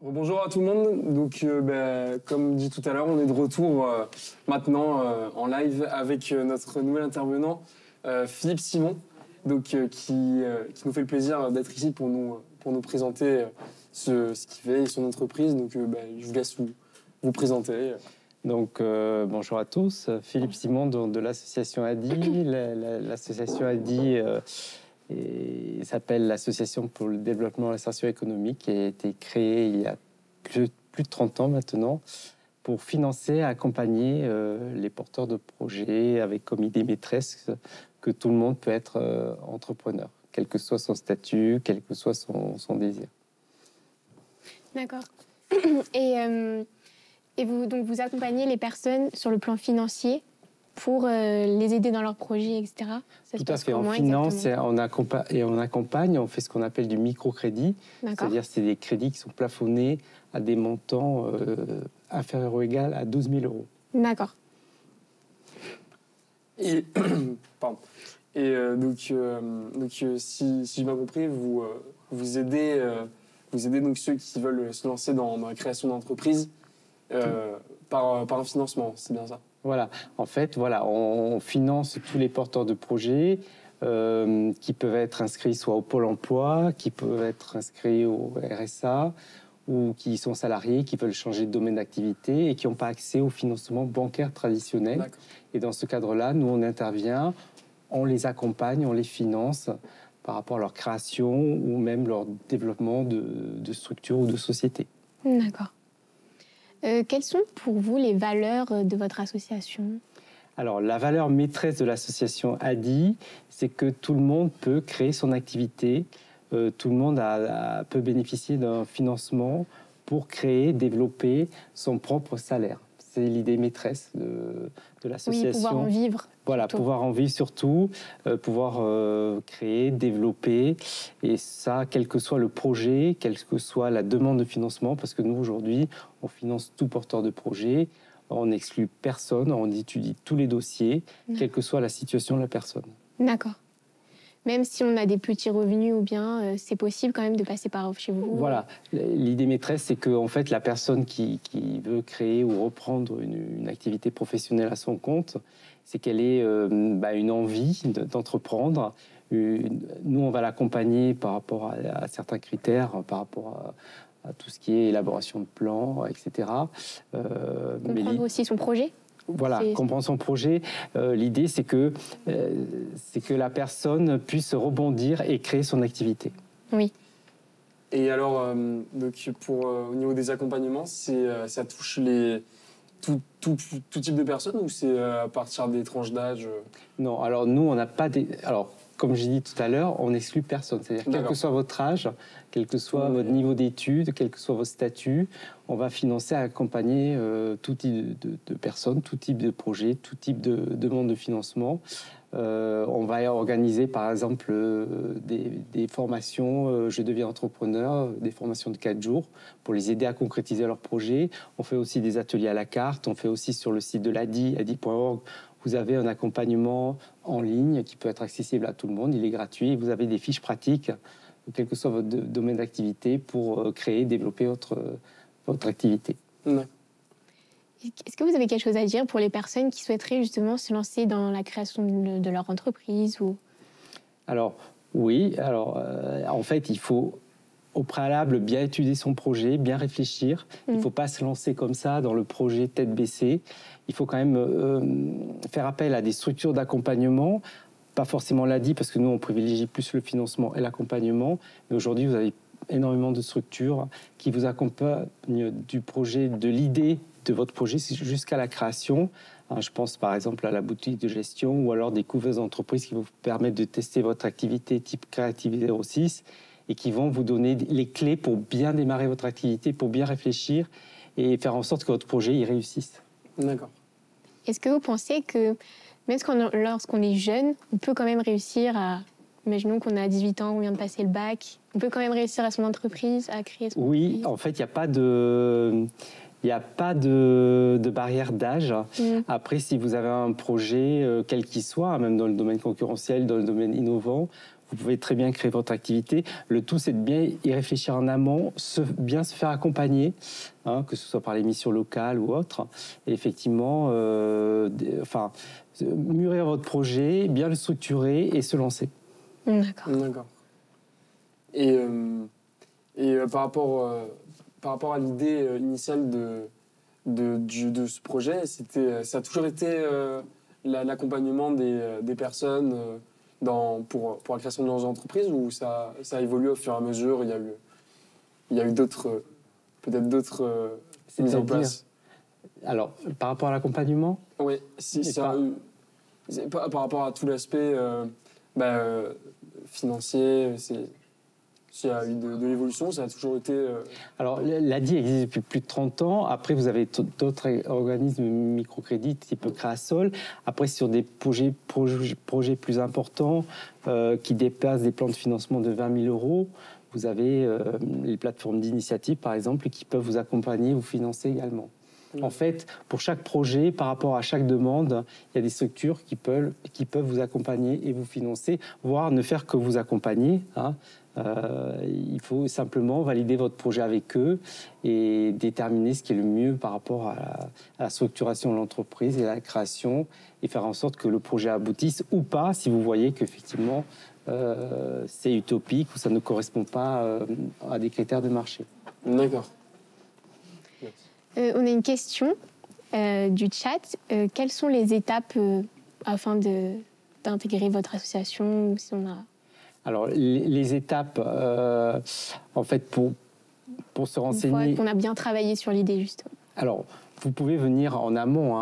Bonjour à tout le monde. Donc, comme dit tout à l'heure, on est de retour maintenant en live avec notre nouvel intervenant, Philippe Simon, donc, qui nous fait le plaisir d'être ici pour nous présenter ce qu'il fait et son entreprise. Donc, je vous laisse vous présenter. Donc, bonjour à tous. Philippe Simon de l'association ADI. L'association ADI s'appelle l'Association pour le développement et l'insertion économique et a été créée il y a plus de 30 ans maintenant pour financer et accompagner les porteurs de projets avec comme idée maîtresse que tout le monde peut être entrepreneur, quel que soit son statut, quel que soit son désir. D'accord. Et vous accompagnez les personnes sur le plan financier pour les aider dans leurs projets, etc. Tout à fait. On finance et on accompagne. On fait ce qu'on appelle du microcrédit. C'est-à-dire c'est des crédits qui sont plafonnés à des montants inférieurs ou égaux à 12 000 euros. D'accord. Et, pardon. Et donc, si j'ai bien compris, vous aidez donc ceux qui veulent se lancer dans la création d'entreprise par un financement, c'est bien ça? Voilà. En fait, on finance tous les porteurs de projets qui peuvent être inscrits soit au Pôle emploi, qui peuvent être inscrits au RSA ou qui sont salariés, qui veulent changer de domaine d'activité et qui n'ont pas accès au financement bancaire traditionnel. Et dans ce cadre-là, nous, on intervient, on les accompagne, on les finance par rapport à leur création ou même leur développement de structures ou de sociétés. D'accord. Quelles sont pour vous les valeurs de votre association ? Alors, la valeur maîtresse de l'association ADI, c'est que tout le monde peut créer son activité, tout le monde peut bénéficier d'un financement pour créer, développer son propre salaire. C'est l'idée maîtresse de l'association. Oui, pouvoir en vivre. Voilà, surtout. Pouvoir en vivre surtout, pouvoir créer, développer, et ça, quel que soit le projet, quelle que soit la demande de financement, parce que nous, aujourd'hui, on finance tout porteur de projet, on n'exclut personne, on étudie tous les dossiers, quelle que soit la situation de la personne. D'accord. Même si on a des petits revenus ou bien, c'est possible quand même de passer par chez vous. Voilà. L'idée maîtresse, c'est que en fait, la personne qui veut créer ou reprendre une activité professionnelle à son compte, c'est qu'elle ait une envie d'entreprendre. Nous, on va l'accompagner par rapport à certains critères, par rapport à tout ce qui est élaboration de plans, etc. Comprendre aussi son projet. Voilà, comprendre son projet. L'idée, c'est que la personne puisse rebondir et créer son activité. Oui. Et alors, donc au niveau des accompagnements, ça touche tout type de personnes ou c'est à partir des tranches d'âge? Non, alors nous, on n'a pas des... Alors, comme j'ai dit tout à l'heure, on n'exclut personne. C'est-à-dire, quel que soit votre âge, quel que soit votre niveau d'études, quel que soit votre statut, on va financer et accompagner tout type de personnes, tout type de projet, tout type de demande de financement. On va organiser, par exemple, des formations Je deviens entrepreneur, des formations de 4 jours pour les aider à concrétiser leur projet. On fait aussi des ateliers à la carte. On fait aussi sur le site de l'ADI, adi.org, vous avez un accompagnement en ligne qui peut être accessible à tout le monde. Il est gratuit. Vous avez des fiches pratiques, quel que soit votre domaine d'activité, pour créer, développer votre activité. Ouais. Est-ce que vous avez quelque chose à dire pour les personnes qui souhaiteraient justement se lancer dans la création de leur entreprise ou... Alors, oui. En fait, il faut au préalable bien étudier son projet, bien réfléchir. Il ne faut pas se lancer comme ça dans le projet tête baissée. Il faut quand même faire appel à des structures d'accompagnement, pas forcément l'ADI, parce que nous, on privilégie plus le financement et l'accompagnement. Mais aujourd'hui, vous avez énormément de structures qui vous accompagnent du projet, de l'idée de votre projet jusqu'à la création. Je pense par exemple à la boutique de gestion ou alors des couveuses d'entreprise qui vous permettent de tester votre activité type Créativité 06 et qui vont vous donner les clés pour bien démarrer votre activité, pour bien réfléchir et faire en sorte que votre projet y réussisse. D'accord. Est-ce que vous pensez que même lorsqu'on est jeune, on peut quand même réussir à... Imaginons qu'on a 18 ans, on vient de passer le bac, on peut quand même réussir à son entreprise, à créer son entreprise? Oui, en fait, il n'y a pas de... Il n'y a pas de barrière d'âge. Après, si vous avez un projet, quel qu'il soit, même dans le domaine concurrentiel, dans le domaine innovant, vous pouvez très bien créer votre activité. Le tout, c'est de bien y réfléchir en amont, bien se faire accompagner, que ce soit par les missions locales ou autres. Et effectivement, mûrir votre projet, bien le structurer et se lancer. D'accord. Et par rapport à l'idée initiale de ce projet, ça a toujours été l'accompagnement des personnes pour la création de leurs entreprises, ou ça a évolué au fur et à mesure, il y a eu peut-être d'autres mises en place. Alors, par rapport à l'accompagnement ? Oui, par rapport à tout l'aspect financier, s'il y a eu de l'évolution, ça a toujours été... Alors, l'ADI existe depuis plus de 30 ans. Après, vous avez d'autres organismes microcrédits type Créasol. Après, sur des projets plus importants qui dépassent des plans de financement de 20 000 €, vous avez les plateformes d'initiative, par exemple, qui peuvent vous accompagner, vous financer également. En fait, pour chaque projet, par rapport à chaque demande, il y a des structures qui peuvent vous accompagner et vous financer, voire ne faire que vous accompagner. Il faut simplement valider votre projet avec eux et déterminer ce qui est le mieux par rapport à la structuration de l'entreprise et à la création, et faire en sorte que le projet aboutisse ou pas, si vous voyez qu'effectivement c'est utopique ou ça ne correspond pas à des critères de marché. D'accord. On a une question du chat. Quelles sont les étapes afin d'intégrer votre association, si on a... Alors, les étapes, en fait, pour se renseigner... Une fois qu'on a bien travaillé sur l'idée, justement. Alors, vous pouvez venir en amont.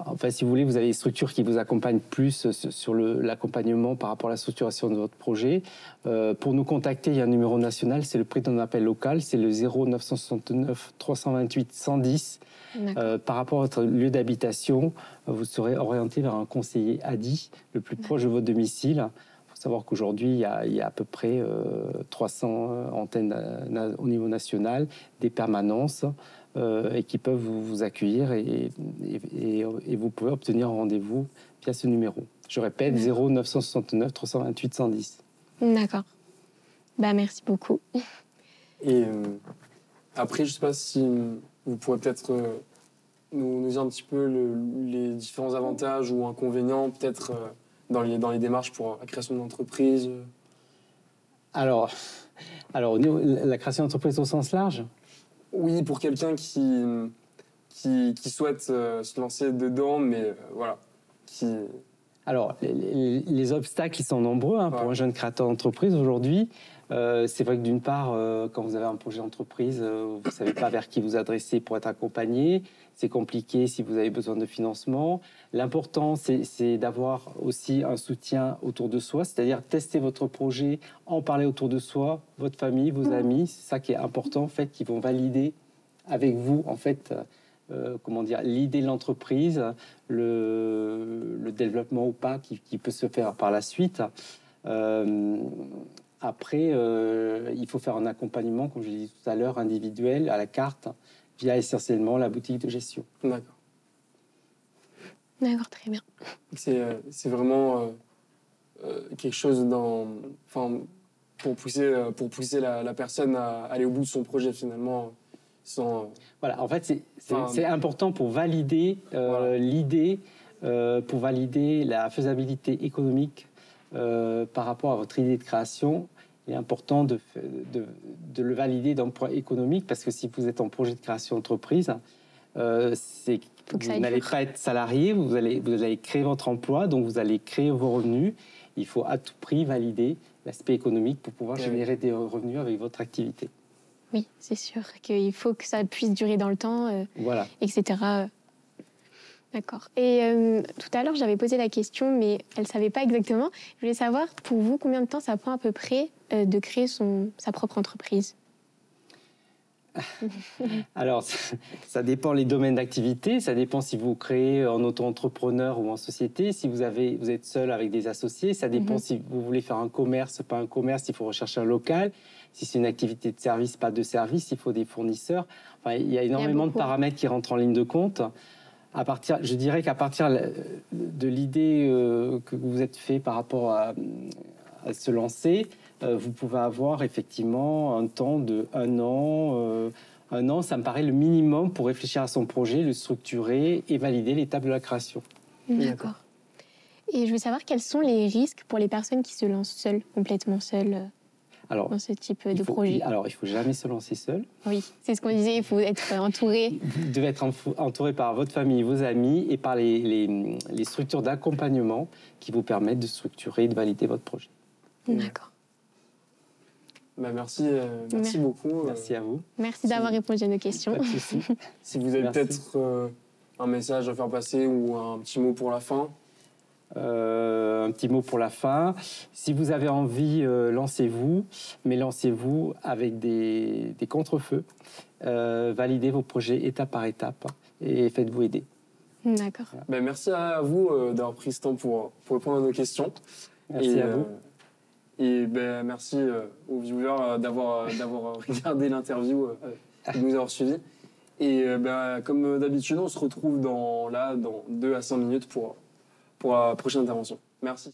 Enfin, si vous voulez, vous avez des structures qui vous accompagnent plus sur l'accompagnement par rapport à la structuration de votre projet. Pour nous contacter, il y a un numéro national, c'est le prix d'un appel local, c'est le 0969 328 110. Par rapport à votre lieu d'habitation, vous serez orienté vers un conseiller ADI le plus proche de votre domicile. Il faut savoir qu'aujourd'hui, il y a à peu près 300 antennes au niveau national, des permanences, et qui peuvent vous accueillir et vous pouvez obtenir un rendez-vous via ce numéro. Je répète, 0969 328 110. D'accord. Merci beaucoup. Et après, je ne sais pas si vous pourrez peut-être nous dire un petit peu les différents avantages ou inconvénients, peut-être dans les démarches pour la création d'une entreprise. Alors, au niveau de la création d'entreprise au sens large ? Oui, pour quelqu'un qui souhaite se lancer dedans, mais voilà. Alors, les obstacles, ils sont nombreux pour un jeune créateur d'entreprise aujourd'hui. C'est vrai que d'une part, quand vous avez un projet d'entreprise, vous ne savez pas vers qui vous adresser pour être accompagné. C'est compliqué si vous avez besoin de financement. L'important, c'est d'avoir aussi un soutien autour de soi, c'est-à-dire tester votre projet, en parler autour de soi, votre famille, vos amis. C'est ça qui est important, en fait, qui vont valider avec vous, en fait, l'idée de l'entreprise, le développement ou pas qui peut se faire par la suite. Après, il faut faire un accompagnement, comme je l'ai dit tout à l'heure, individuel, à la carte, via essentiellement la boutique de gestion. D'accord. D'accord, très bien. C'est vraiment quelque chose pour pousser la personne à aller au bout de son projet, finalement. Voilà, en fait, c'est important pour valider l'idée, pour valider la faisabilité économique par rapport à votre idée de création. Il est important de le valider d'un point économique, parce que si vous êtes en projet de création d'entreprise, vous n'allez pas être salarié, vous allez créer votre emploi, donc vous allez créer vos revenus. Il faut à tout prix valider l'aspect économique pour pouvoir générer des revenus avec votre activité. Oui, c'est sûr qu'il faut que ça puisse durer dans le temps, etc. D'accord. Et tout à l'heure, j'avais posé la question, mais elle ne savait pas exactement. Je voulais savoir, pour vous, combien de temps ça prend à peu près de créer sa propre entreprise ? Alors, ça dépend les domaines d'activité. Ça dépend si vous créez en auto-entrepreneur ou en société. Si vous êtes seul avec des associés, ça dépend si vous voulez faire un commerce, pas un commerce, il faut rechercher un local. Si c'est une activité de service, pas de service, il faut des fournisseurs. Enfin, il y a énormément de paramètres qui rentrent en ligne de compte. Je dirais qu'à partir de l'idée que vous êtes fait par rapport se lancer, vous pouvez avoir effectivement un temps de 1 an. 1 an, ça me paraît le minimum pour réfléchir à son projet, le structurer et valider l'étape de la création. D'accord. Et je veux savoir quels sont les risques pour les personnes qui se lancent seules, complètement seules dans ce type de projet. Alors, il ne faut jamais se lancer seul. Oui, c'est ce qu'on disait, il faut être entouré. Vous devez être entouré par votre famille, vos amis et par les structures d'accompagnement qui vous permettent de structurer et de valider votre projet. D'accord. Merci beaucoup. Merci à vous. Merci d'avoir répondu à nos questions. Pas de souci. Si vous avez peut-être un message à faire passer ou un petit mot pour la fin. Un petit mot pour la fin. Si vous avez envie, lancez-vous, mais lancez-vous avec des contre-feux. Validez vos projets étape par étape et faites-vous aider. D'accord. Merci à vous d'avoir pris ce temps pour répondre à nos questions. Merci à vous. Et merci aux viewers d'avoir regardé l'interview et de nous avoir suivis. Et comme d'habitude, on se retrouve dans 2 à 5 minutes pour la prochaine intervention. Merci.